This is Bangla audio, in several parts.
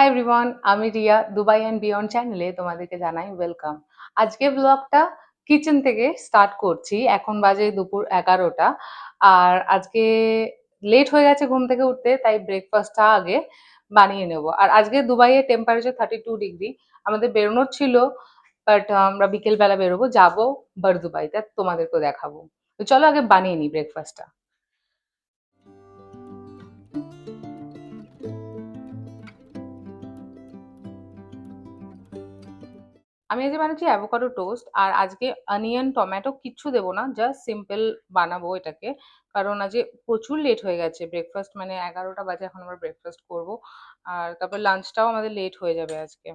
হাই এভরিওয়ান, আমি রিয়া। দুবাই অ্যান্ড বিয়ন্ড চ্যানেলে তোমাদেরকে জানাই ওয়েলকাম। আজকে ব্লগটা কিচেন থেকে স্টার্ট করছি। এখন বাজে দুপুর 11টা। আর আজকে লেট হয়ে গেছে ঘুম থেকে উঠতে, তাই ব্রেকফাস্টটা আগে বানিয়ে নেব। আর আজকে দুবাইয়ের টেম্পারেচার 32 ডিগ্রি। আমাদের বেরোনোর ছিল, বাট আমরা বিকেল বেলা বেরোবো, যাবো বারদুবাইতে, তোমাদেরকেও দেখাবো। তো চলো আগে বানিয়ে নিই ব্রেকফাস্টটা। আমি আজকে বানাচ্ছি অ্যাভোকাডো টোস্ট। আর আজকে অনিয়ন টমেটো কিচ্ছু দেবো না, জাস্ট সিম্পল বানাবো এটাকে। কারণ আজকে প্রচুর লেট হয়ে গেছে, ব্রেকফাস্ট মানে 11টা বাজে, এখন আমরা ব্রেকফাস্ট করব। আর তারপর লাঞ্চটাও আমাদের লেট হয়ে যাবে আজকে।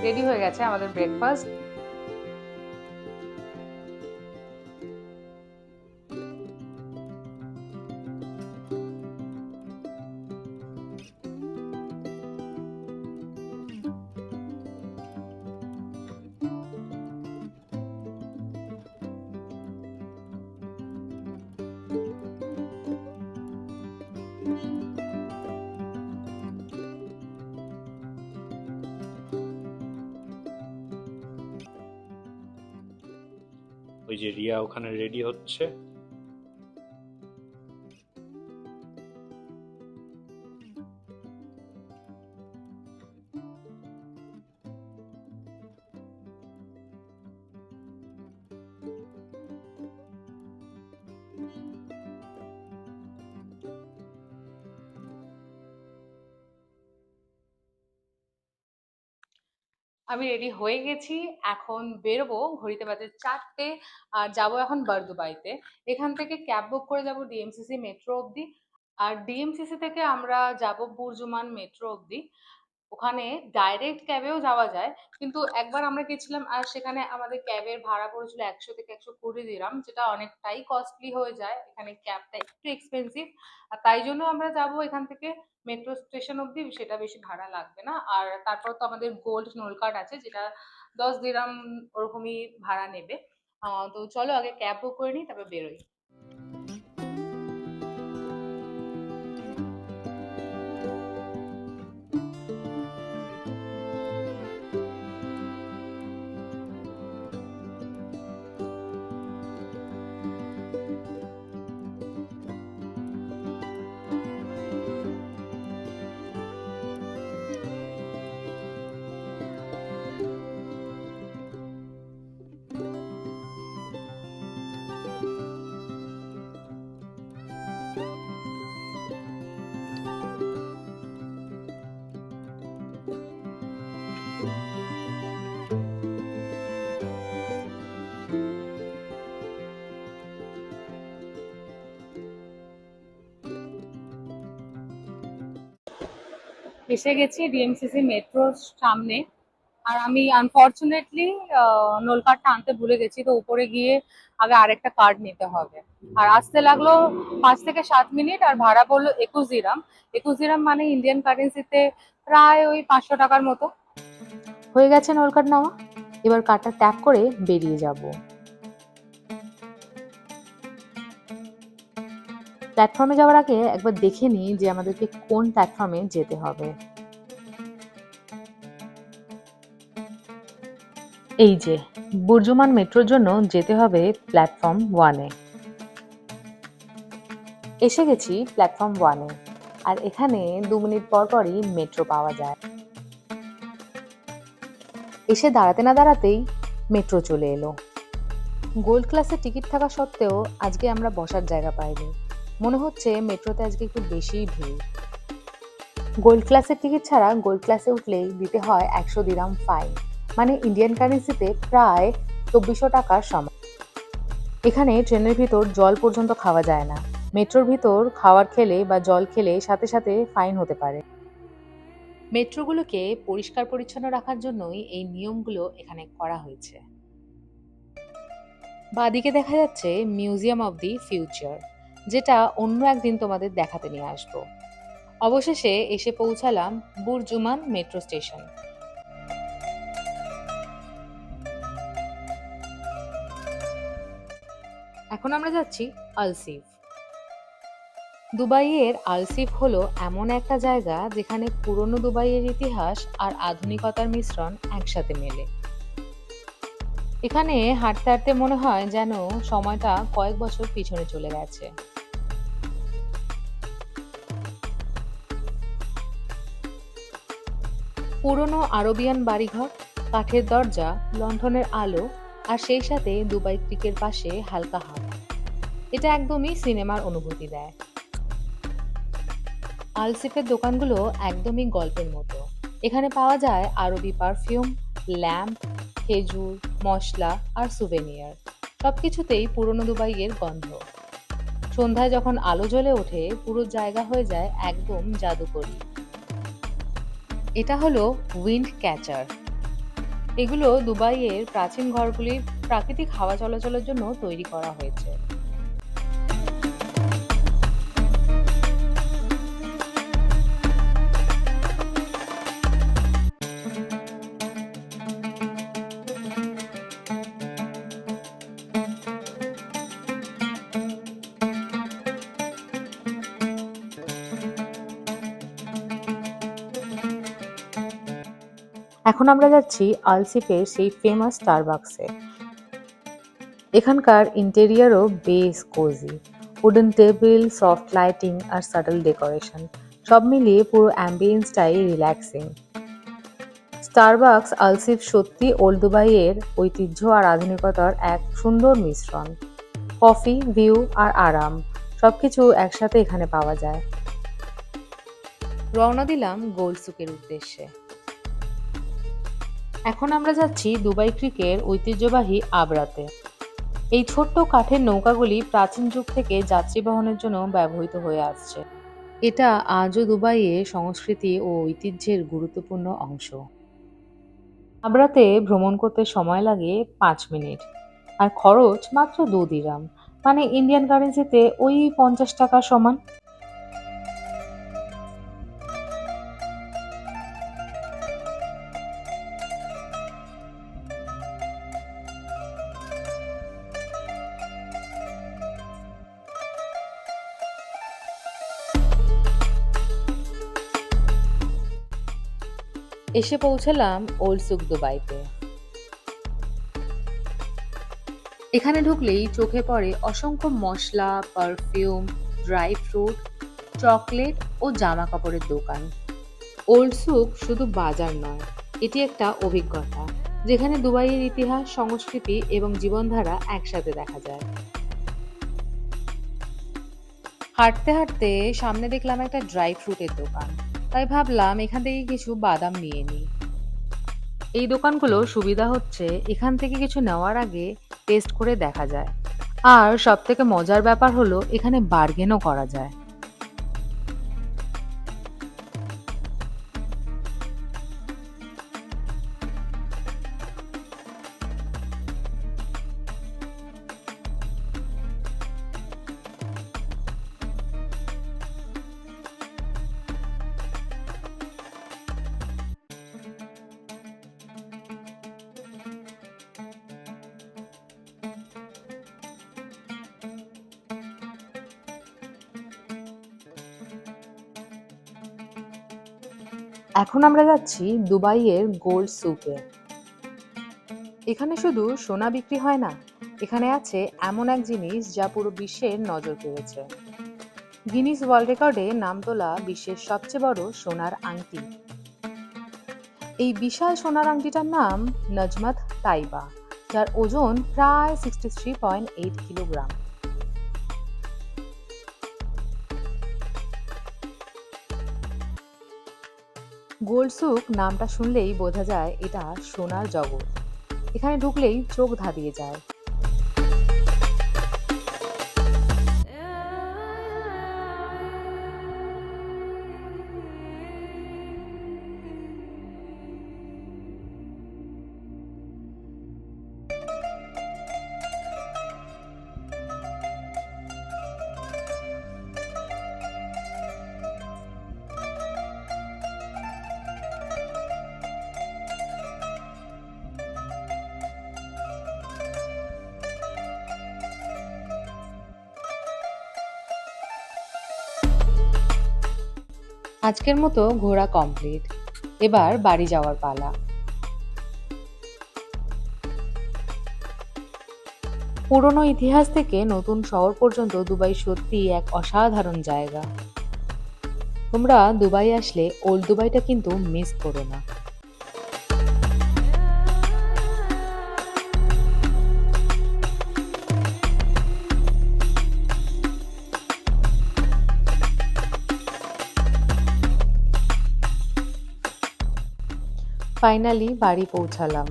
রেডি হয়ে গেছে আমাদের ব্রেকফাস্ট। ওই যে রিয়া ওখানে রেডি হচ্ছে। আমি রেডি হয়ে গেছি, এখন বেরোবো। ঘড়িতে বাজে 4টে। আর যাবো এখন বারদুবাইতে। এখান থেকে ক্যাব বুক করে যাব ডিএমসিসি মেট্রো অবধি। আর ডিএমসিসি থেকে আমরা যাব বুর্জুমান মেট্রো অবধি। ওখানে ডাইরেক্ট ক্যাবেও যাওয়া যায়, কিন্তু একবার আমরা গেছিলাম আর সেখানে আমাদের ক্যাবের ভাড়া পড়েছিল 100 থেকে 120 দিরাম, যেটা অনেকটাই কস্টলি হয়ে যায়। এখানে ক্যাবটা একটু এক্সপেন্সিভ। আর তাই জন্য আমরা যাব এখান থেকে মেট্রো স্টেশন অবধি, সেটা বেশি ভাড়া লাগবে না। আর তারপর তো আমাদের গোল্ড নোল কার্ড আছে, যেটা 10 দিরাম ওরকমই ভাড়া নেবে। তো চলো আগে ক্যাব বুক করে নিই, তারপর বেরোই। এসে গেছি ডিএমসিসি মেট্রোর সামনে। আর আমি আনফরচুনেটলি নোল কার্ডটা আনতে ভুলে গেছি, তো উপরে গিয়ে আগে আরেকটা কার্ড নিতে হবে। আর আসতে লাগলো 5 থেকে 7 মিনিট, আর ভাড়া পড়লো 21 দিরাম। 21 দিরাম মানে ইন্ডিয়ান কারেন্সিতে প্রায় ওই 500 টাকার মতো। হয়ে গেছে নোল কার্ড নেওয়া, এবার কার্ডটা ট্যাপ করে বেরিয়ে যাব। প্ল্যাটফর্মে যাওয়ার আগে একবার দেখে নিই যে আমাদেরকে কোন প্ল্যাটফর্মে যেতে হবে। এই যে বুর্জুমান মেট্রোর জন্য যেতে হবে প্ল্যাটফর্ম 1-এ। এসে গেছি প্ল্যাটফর্ম 1-এ। আর এখানে 2 মিনিট পর পরই মেট্রো পাওয়া যায়। এসে দাঁড়াতে না দাঁড়াতেই মেট্রো চলে এলো। গোল্ড ক্লাসে টিকিট থাকা সত্ত্বেও আজকে আমরা বসার জায়গা পাইনি। মনে হচ্ছে মেট্রোতে আজকে একটু বেশিই ভিড়। গোল্ড ক্লাসের টিকিট ছাড়া গোল্ড ক্লাসে উঠলেই দিতে হয় 100 দিরাম ফাইন, মানে ইন্ডিয়ান কারেন্সিতে প্রায় 2400 টাকার সমান। এখানে ট্রেনের ভিতর জল পর্যন্ত খাওয়া যায় না। মেট্রোর ভিতর খাবার খেলে বা জল খেলে সাথে সাথে ফাইন হতে পারে। মেট্রোগুলোকে পরিষ্কার পরিচ্ছন্ন রাখার জন্যই এই নিয়মগুলো এখানে করা হয়েছে। বাদিকে দেখা যাচ্ছে মিউজিয়াম অব দি ফিউচার, যেটা অন্য একদিন তোমাদের দেখাতে নিয়ে আসবো। অবশেষে এসে পৌঁছালাম বুরজুমান মেট্রো স্টেশন। এখন আমরা যাচ্ছি আলসিফ। দুবাইয়ের আলসিফ হলো এমন একটা জায়গা যেখানে পুরনো দুবাইয়ের ইতিহাস আর আধুনিকতার মিশ্রণ একসাথে মেলে। এখানে হাঁটতে হাঁটতে মনে হয় যেন সময়টা কয়েক বছর পিছনে চলে গেছে। পুরনো আরবিয়ান বাড়িঘর, কাঠের দরজা, লণ্ঠনের আলো আর সেই সাথে দুবাই ক্রিকের পাশে হালকা হাওয়া, এটা একদমই সিনেমার অনুভূতি দেয়। আলসিফের দোকানগুলো একদমই গল্পের মতো। এখানে পাওয়া যায় আরবি পারফিউম, ল্যাম্প, খেজুর, মশলা আর সুভেনিয়ার। সবকিছুতেই পুরনো দুবাইয়ের গন্ধ। সন্ধ্যায় যখন আলো জ্বলে ওঠে পুরো জায়গা হয়ে যায় একদম জাদুকরী। এটা হলো উইন্ড ক্যাচার। এগুলো দুবাইয়ের প্রাচীন ঘরগুলির প্রাকৃতিক হাওয়া চলাচলের জন্য তৈরি করা হয়েছে। এখন আমরা যাচ্ছি আলসিফের সেই ফেমাস স্টারবাকসে। এখানকার ইন্টেরিয়ারও বেশ cosy. Wooden table, soft lighting আর সাটল ডেকোরেশন সব মিলিয়ে পুরো অ্যাম্বিয়েন্সটাই রিল্যাক্সিং। স্টারবাকস আলসিফ সত্যি ওল্ড দুবাইয়ের ঐতিহ্য আর আধুনিকতার এক সুন্দর মিশ্রণ। কফি, ভিউ আর আরাম সবকিছু একসাথে এখানে পাওয়া যায়। রওনা দিলাম গোল্ড সুকের উদ্দেশ্যে। এখন আমরা যাচ্ছি দুবাই ক্রিকের ঐতিহ্যবাহী আবরাতে। এই ছোট্ট কাঠের নৌকাগুলি প্রাচীন যুগ থেকে যাত্রী বহনের জন্য ব্যবহৃত হয়ে আসছে। এটা আজও দুবাইয়ের সংস্কৃতি ও ঐতিহ্যের গুরুত্বপূর্ণ অংশ। আবরাতে ভ্রমণ করতে সময় লাগে 5 মিনিট আর খরচ মাত্র 2 দিরহাম, মানে ইন্ডিয়ান কারেন্সিতে ওই 50 টাকা সমান। এসে পৌঁছলাম ওল্ড সুক দুবাইতে। এখানে ঢুকলেই চোখে পড়ে অসংখ্য মশলা, পারফিউম, ড্রাই ফ্রুট, চকলেট ও জামা কাপড়ের দোকান। ওল্ড সুক শুধু বাজার নয়, এটি একটা অভিজ্ঞতা যেখানে দুবাইয়ের ইতিহাস, সংস্কৃতি এবং জীবনধারা একসাথে দেখা যায়। হাঁটতে হাঁটতে সামনে দেখলাম একটা ড্রাই ফ্রুটের দোকান, তাই ভাবলাম এখান থেকে কিছু বাদাম নিয়ে নিই। এই দোকানগুলো সুবিধা হচ্ছে এখান থেকে কিছু নেওয়ার আগে টেস্ট করে দেখা যায়, আর সব থেকে মজার ব্যাপার হলো এখানে বার্গেনও করা যায়। এখন আমরা যাচ্ছি দুবাইয়ের গোল্ড সুকে। এখানে শুধু সোনা বিক্রি হয় না, এখানে আছে এমন এক জিনিস যা পুরো বিশ্বের নজর কেড়েছে। গিনিস ওয়ার্ল্ড রেকর্ডে নাম তোলা বিশ্বের সবচেয়ে বড় সোনার আংটি। এই বিশাল সোনার আংটিটার নাম নজমাত তাইবা, যার ওজন প্রায় 63.8 কিলোগ্রাম। গোল্ড সুক নামটা শুনলেই বোঝা যায় এটা সোনার জগৎ। এখানে ঢুকলেই চোখ ধাঁধিয়ে যায়। আজকের মতো ঘোরা কমপ্লিট, এবার বাড়ি যাওয়ার পালা। পুরনো ইতিহাস থেকে নতুন শহর পর্যন্ত দুবাই সত্যিই এক অসাধারণ জায়গা। তোমরা দুবাই আসলে ওল্ড দুবাইটা কিন্তু মিস করো না। ফাইনালি বাড়ি পৌঁছালাম।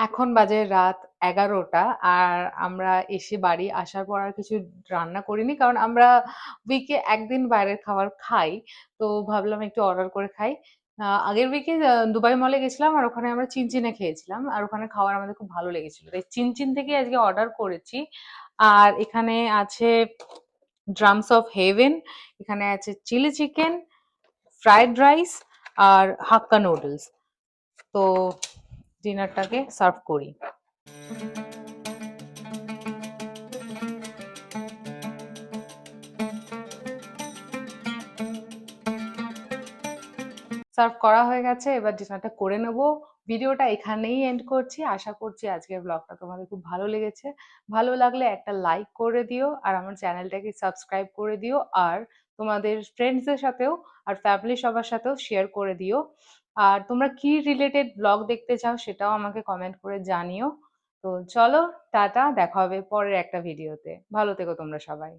এখন বাজে রাত 11টা। আর আমরা এসে বাড়ি আসার পর আর কিছু রান্না করিনি, কারণ আমরা উইকে একদিন বাইরের খাবার খাই। তো ভাবলাম একটু অর্ডার করে খাই। আগের উইকে দুবাই মলে গেছিলাম, আর ওখানে আমরা চিনচিনে খেয়েছিলাম, আর ওখানে খাবার আমাদের খুব ভালো লেগেছিল, তাই চিনচিন থেকে আজকে অর্ডার করেছি। আর এখানে আছে ড্রামস অফ হেভেন, এখানে আছে চিলি চিকেন, ফ্রাইড রাইস আর হাক্কা নুডলস। তো ডিনারটাকে সার্ভ করি। সার্ভ করা হয়ে গেছে, এবার ডিনারটা করে নেব। ভিডিওটা এখানেই এন্ড করছি। আশা করছি আজকের ব্লগটা তোমাদের খুব ভালো লেগেছে। ভালো লাগলে একটা লাইক করে দিও, আর আমার চ্যানেলটাকে সাবস্ক্রাইব করে দিও, আর তোমাদের ফ্রেন্ডসদের সাথেও আর ফ্যামিলি সবার সাথেও শেয়ার করে দিও। আর তোমরা কি রিলেটেড ব্লগ দেখতে চাও সেটাও আমাকে কমেন্ট করে জানিও। তো চলো, টাটা, দেখা হবে পরের একটা ভিডিওতে। ভালো থেকো তোমরা সবাই।